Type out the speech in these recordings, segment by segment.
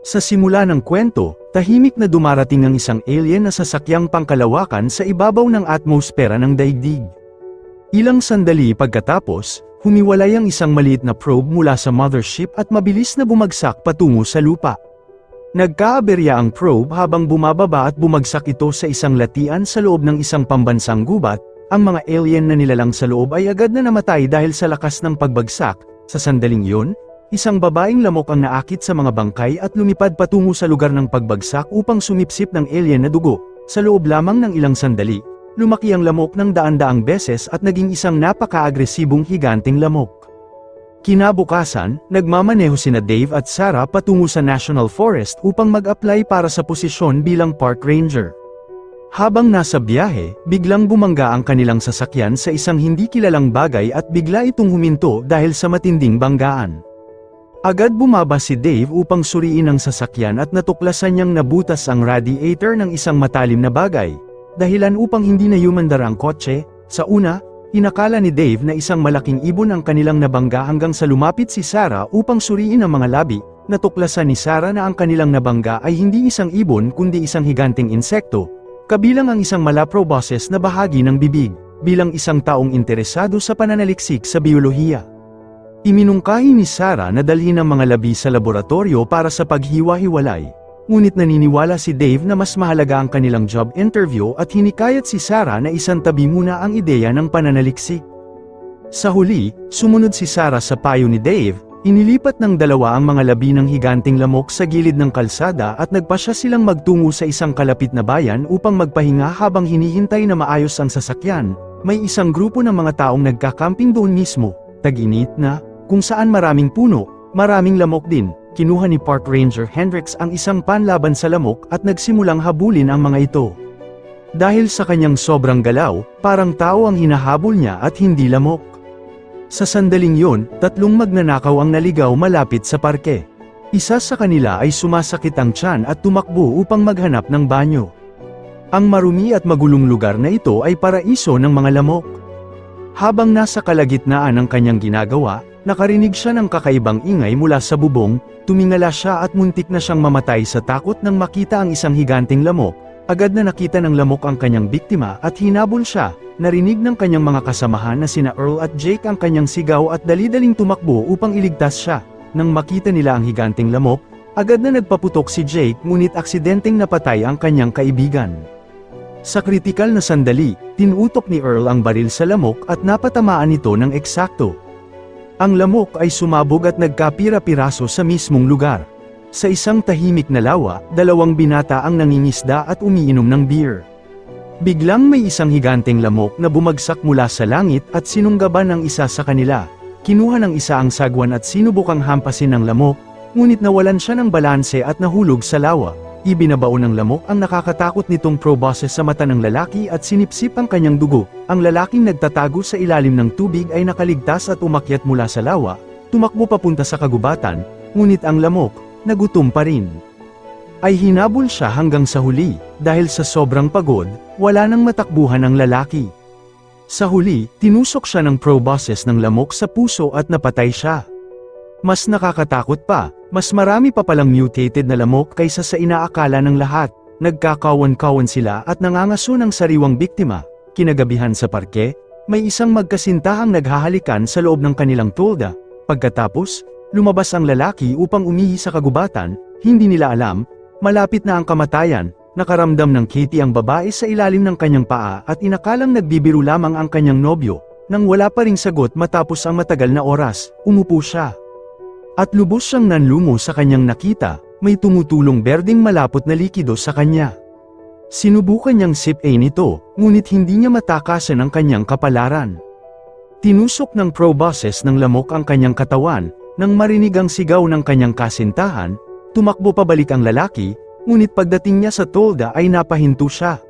Sa simula ng kwento, tahimik na dumarating ang isang alien na sasakyang pangkalawakan sa ibabaw ng atmosfera ng daigdig. Ilang sandali pagkatapos, humiwalay ang isang maliit na probe mula sa mothership at mabilis na bumagsak patungo sa lupa. Nagkaaberya ang probe habang bumababa at bumagsak ito sa isang latian sa loob ng isang pambansang gubat. Ang mga alien na nilalang sa loob ay agad na namatay dahil sa lakas ng pagbagsak. Sa sandaling yun, isang babaeng lamok ang naakit sa mga bangkay at lumipad patungo sa lugar ng pagbagsak upang sumipsip ng alien na dugo. Sa loob lamang ng ilang sandali, lumaki ang lamok ng daan-daang beses at naging isang napaka-agresibong higanting lamok. Kinabukasan, nagmamaneho sina Dave at Sarah patungo sa National Forest upang mag-apply para sa posisyon bilang park ranger. Habang nasa biyahe, biglang bumangga ang kanilang sasakyan sa isang hindi kilalang bagay at bigla itong huminto dahil sa matinding banggaan. Agad bumaba si Dave upang suriin ang sasakyan at natuklasan niyang nabutas ang radiator ng isang matalim na bagay. Dahilan upang hindi na humandar ang kotse. Sa una, inakala ni Dave na isang malaking ibon ang kanilang nabangga hanggang sa lumapit si Sarah upang suriin ang mga labi. Natuklasan ni Sarah na ang kanilang nabangga ay hindi isang ibon kundi isang higanting insekto, kabilang ang isang malaproboses na bahagi ng bibig. Bilang isang taong interesado sa pananaliksik sa biolohiya, iminungkahi ni Sarah na dalhin ang mga labi sa laboratorio para sa paghiwa-hiwalay. Ngunit naniniwala si Dave na mas mahalaga ang kanilang job interview at hinikayat si Sarah na isantabi muna ang ideya ng pananaliksik. Sa huli, sumunod si Sarah sa payo ni Dave. Inilipat ng dalawa ang mga labi ng higanting lamok sa gilid ng kalsada at nagpasya silang magtungo sa isang kalapit na bayan upang magpahinga habang hinihintay na maayos ang sasakyan. May isang grupo ng mga taong nagkakamping doon mismo, tag-init na, kung saan maraming puno, maraming lamok din. Kinuha ni Park Ranger Hendrix ang isang panlaban sa lamok at nagsimulang habulin ang mga ito. Dahil sa kanyang sobrang galaw, parang tao ang hinahabol niya at hindi lamok. Sa sandaling yon, tatlong magnanakaw ang naligaw malapit sa parke. Isa sa kanila ay sumasakit ang tiyan at tumakbo upang maghanap ng banyo. Ang marumi at magulong lugar na ito ay paraiso ng mga lamok. Habang nasa kalagitnaan ng kanyang ginagawa, nakarinig siya ng kakaibang ingay mula sa bubong. Tumingala siya at muntik na siyang mamatay sa takot nang makita ang isang higanting lamok. Agad na nakita ng lamok ang kanyang biktima at hinabol siya. Narinig ng kanyang mga kasamahan na sina Earl at Jake ang kanyang sigaw at dali-daling tumakbo upang iligtas siya. Nang makita nila ang higanting lamok, agad na nagpaputok si Jake ngunit aksidenteng napatay ang kanyang kaibigan. Sa kritikal na sandali, tinutok ni Earl ang baril sa lamok at napatamaan ito ng eksakto. Ang lamok ay sumabog at nagkapira-piraso sa mismong lugar. Sa isang tahimik na lawa, dalawang binata ang nangingisda at umiinom ng beer. Biglang may isang higanteng lamok na bumagsak mula sa langit at sinunggaban ng isa sa kanila. Kinuha ng isa ang sagwan at sinubukang hampasin ng lamok, ngunit nawalan siya ng balanse at nahulog sa lawa. Ibinabaon ng lamok ang nakakatakot nitong proboscis sa mata ng lalaki at sinipsip ang kanyang dugo. Ang lalaking nagtatago sa ilalim ng tubig ay nakaligtas at umakyat mula sa lawa, tumakbo papunta sa kagubatan, ngunit ang lamok, nagutom pa rin. Ay hinabol siya hanggang sa huli, dahil sa sobrang pagod, wala nang matakbuhan ang lalaki. Sa huli, tinusok siya ng proboscis ng lamok sa puso at napatay siya. Mas nakakatakot pa, mas marami pa palang mutated na lamok kaysa sa inaakala ng lahat. Nagkakawan-kawan sila at nangangaso ng sariwang biktima. Kinagabihan sa parke, may isang magkasintahang naghahalikan sa loob ng kanilang tolda. Pagkatapos, lumabas ang lalaki upang umihi sa kagubatan. Hindi nila alam, malapit na ang kamatayan. Nakaramdam ng Katie ang babae sa ilalim ng kanyang paa at inakalang nagbibiro lamang ang kanyang nobyo. Nang wala pa ring sagot matapos ang matagal na oras, umupo siya. At lubos siyang nanlumo sa kanyang nakita, may tumutulong berdeng malapot na likido sa kanya. Sinubukan niyang sipin ito, ngunit hindi niya matakasan ang kanyang kapalaran. Tinusok ng proboscis ng lamok ang kanyang katawan. Nang marinig ang sigaw ng kanyang kasintahan, tumakbo pabalik ang lalaki, ngunit pagdating niya sa tolda ay napahinto siya.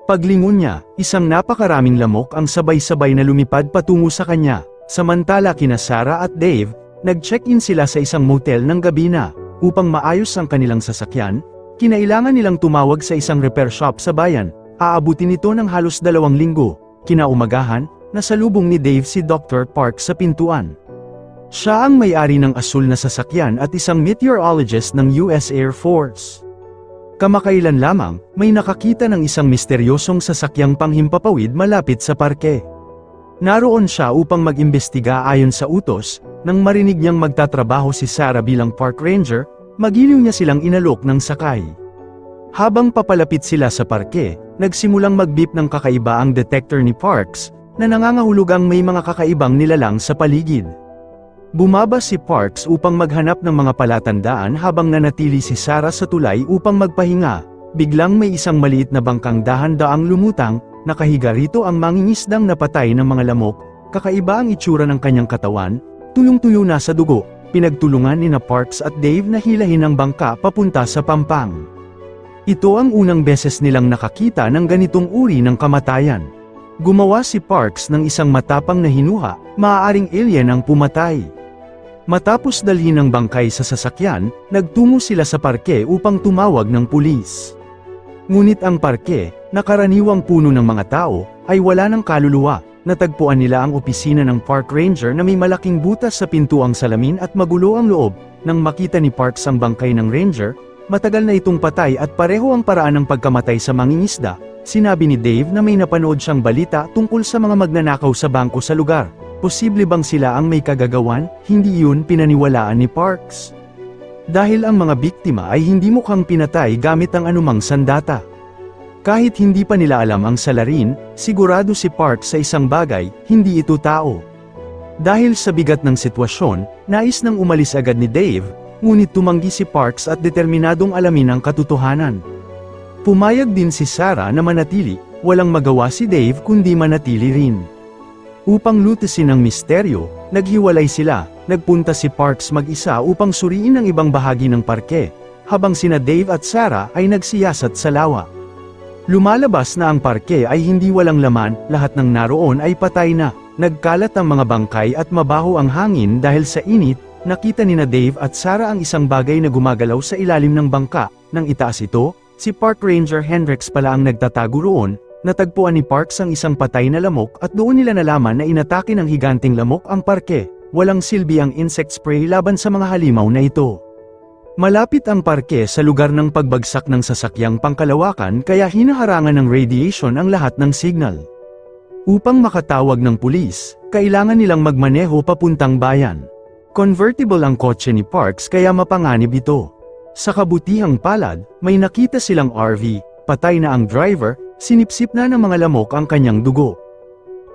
Paglingon niya, isang napakaraming lamok ang sabay-sabay na lumipad patungo sa kanya. Samantala kina Sarah at Dave, nag-check-in sila sa isang motel ng gabi na. Upang maayos ang kanilang sasakyan, kinailangan nilang tumawag sa isang repair shop sa bayan. Aabutin ito ng halos 2 linggo. Kinaumagahan, nasalubong ni Dave si Dr. Park sa pintuan. Siya ang may-ari ng asul na sasakyan at isang meteorologist ng US Air Force. Kamakailan lamang, may nakakita ng isang misteryosong sasakyang panghimpapawid malapit sa parke. Naroon siya upang mag-imbestiga ayon sa utos. Nang marinig niyang magtatrabaho si Sarah bilang park ranger, magiliw niya silang inalok ng sakay. Habang papalapit sila sa parke, nagsimulang mag-beep ng kakaiba ang detector ni Parks, na nangangahulugang may mga kakaibang nilalang sa paligid. Bumaba si Parks upang maghanap ng mga palatandaan habang nanatili si Sarah sa tulay upang magpahinga. Biglang may isang maliit na bangkang dahan-daang lumutang, nakahiga rito ang mangingisdang napatay ng mga lamok, kakaiba ang itsura ng kanyang katawan, tuyong-tuyo na sa dugo, pinagtulungan ni Parks at Dave na hilahin ang bangka papunta sa pampang. Ito ang unang beses nilang nakakita ng ganitong uri ng kamatayan. Gumawa si Parks ng isang matapang na hinuha, maaaring alien ang pumatay. Matapos dalhin ang bangkay sa sasakyan, nagtungo sila sa parke upang tumawag ng pulis. Ngunit ang parke, na karaniwang puno ng mga tao, ay wala ng kaluluwa. Natagpuan nila ang opisina ng park ranger na may malaking butas sa pintuang salamin at magulo ang loob. Nang makita ni Parks ang bangkay ng ranger, matagal na itong patay at pareho ang paraan ng pagkamatay sa mangingisda. Sinabi ni Dave na may napanood siyang balita tungkol sa mga magnanakaw sa bangko sa lugar. Posible bang sila ang may kagagawan? Hindi yun pinaniwalaan ni Parks. Dahil ang mga biktima ay hindi mukhang pinatay gamit ang anumang sandata. Kahit hindi pa nila alam ang salarin, sigurado si Parks sa isang bagay, hindi ito tao. Dahil sa bigat ng sitwasyon, nais nang umalis agad ni Dave, ngunit tumanggi si Parks at determinadong alamin ang katotohanan. Pumayag din si Sarah na manatili, walang magawa si Dave kundi manatili rin. Upang lutasin ang misteryo, naghiwalay sila, nagpunta si Parks mag-isa upang suriin ang ibang bahagi ng parke, habang sina Dave at Sarah ay nagsiyasat sa lawa. Lumalabas na ang parke ay hindi walang laman, lahat ng naroon ay patay na, nagkalat ang mga bangkay at mabaho ang hangin dahil sa init. Nakita nina Dave at Sarah ang isang bagay na gumagalaw sa ilalim ng bangka. Nang itaas ito, si Park Ranger Hendrix pala ang nagtatago roon. Natagpuan ni Parks ang isang patay na lamok at doon nila nalaman na inatake ng higanting lamok ang parke. Walang silbi ang insect spray laban sa mga halimaw na ito. Malapit ang parke sa lugar ng pagbagsak ng sasakyang pangkalawakan kaya hinaharangan ng radiation ang lahat ng signal. Upang makatawag ng pulis, kailangan nilang magmaneho papuntang bayan. Convertible ang kotse ni Parks kaya mapanganib ito. Sa kabutihang palad, may nakita silang RV, patay na ang driver, sinipsip na ng mga lamok ang kanyang dugo.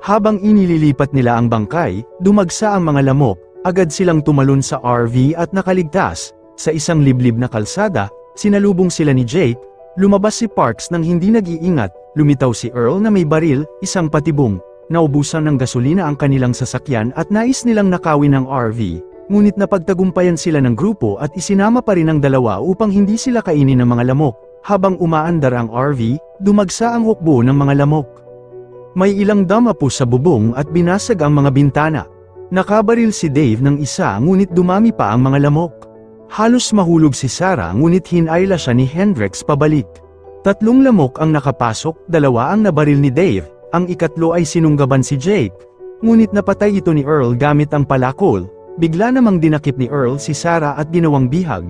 Habang inililipat nila ang bangkay, dumagsa ang mga lamok, agad silang tumalon sa RV at nakaligtas. Sa isang liblib na kalsada, sinalubong sila ni Jake, lumabas si Parks nang hindi nag-iingat, lumitaw si Earl na may baril, isang patibong. Naubusan ng gasolina ang kanilang sasakyan at nais nilang nakawin ang RV. Ngunit napagtagumpayan sila ng grupo at isinama pa rin ang dalawa upang hindi sila kainin ng mga lamok. Habang umaandar ang RV, dumagsa ang hukbo ng mga lamok. May ilang damapo sa bubong at binasag ang mga bintana. Nakabaril si Dave ng isa ngunit dumami pa ang mga lamok. Halos mahulog si Sarah ngunit hinayla siya ni Hendrix pabalik. 3 lamok ang nakapasok, 2 ang nabaril ni Dave, ang ikatlo ay sinunggaban si Jake. Ngunit napatay ito ni Earl gamit ang palakol. Bigla namang dinakip ni Earl si Sarah at ginawang bihag.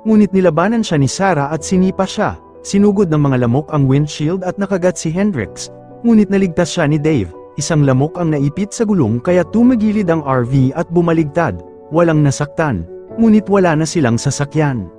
Ngunit nilabanan siya ni Sarah at sinipa siya. Sinugod ng mga lamok ang windshield at nakagat si Hendrix. Ngunit naligtas siya ni Dave. Isang lamok ang naipit sa gulong kaya tumagilid ang RV at bumaligtad. Walang nasaktan. Ngunit wala na silang sasakyan.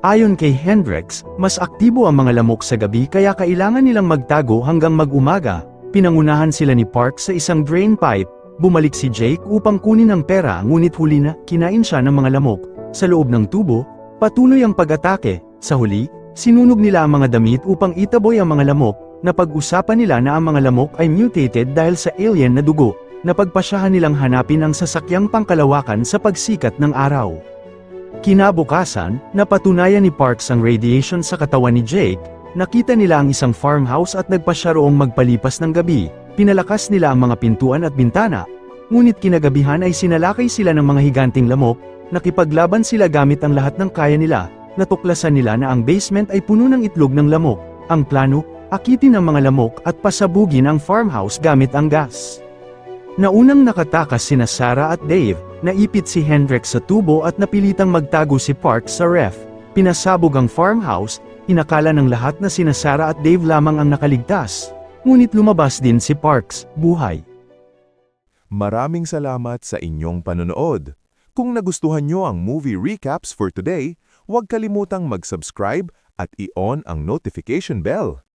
Ayon kay Hendrix, mas aktibo ang mga lamok sa gabi kaya kailangan nilang magtago hanggang mag-umaga. Pinangunahan sila ni Parks sa isang drain pipe. Bumalik si Jake upang kunin ang pera ngunit huli na, kinain siya ng mga lamok. Sa loob ng tubo, patuloy ang pag-atake. Sa huli, sinunog nila ang mga damit upang itaboy ang mga lamok. Napag-usapan nila na ang mga lamok ay mutated dahil sa alien na dugo. Napagpasyahan nilang hanapin ang sasakyang pangkalawakan sa pagsikat ng araw. Kinabukasan, napatunayan ni Parks ang radiation sa katawan ni Jake. Nakita nila ang isang farmhouse at nagpasya roong magpalipas ng gabi. Pinalakas nila ang mga pintuan at bintana. Ngunit kinagabihan ay sinalakay sila ng mga higanting lamok. Nakipaglaban sila gamit ang lahat ng kaya nila. Natuklasan nila na ang basement ay puno ng itlog ng lamok. Ang plano, akitin ang mga lamok at pasabugin ang farmhouse gamit ang gas. Naunang nakatakas sina Sarah at Dave, naipit si Hendrik sa tubo at napilitang magtago si Parks sa ref. Pinasabog ang farmhouse, inakala ng lahat na sina Sarah at Dave lamang ang nakaligtas. Ngunit lumabas din si Parks, buhay. Maraming salamat sa inyong panonood. Kung nagustuhan nyo ang movie recaps for today, huwag kalimutang mag-subscribe at i-on ang notification bell.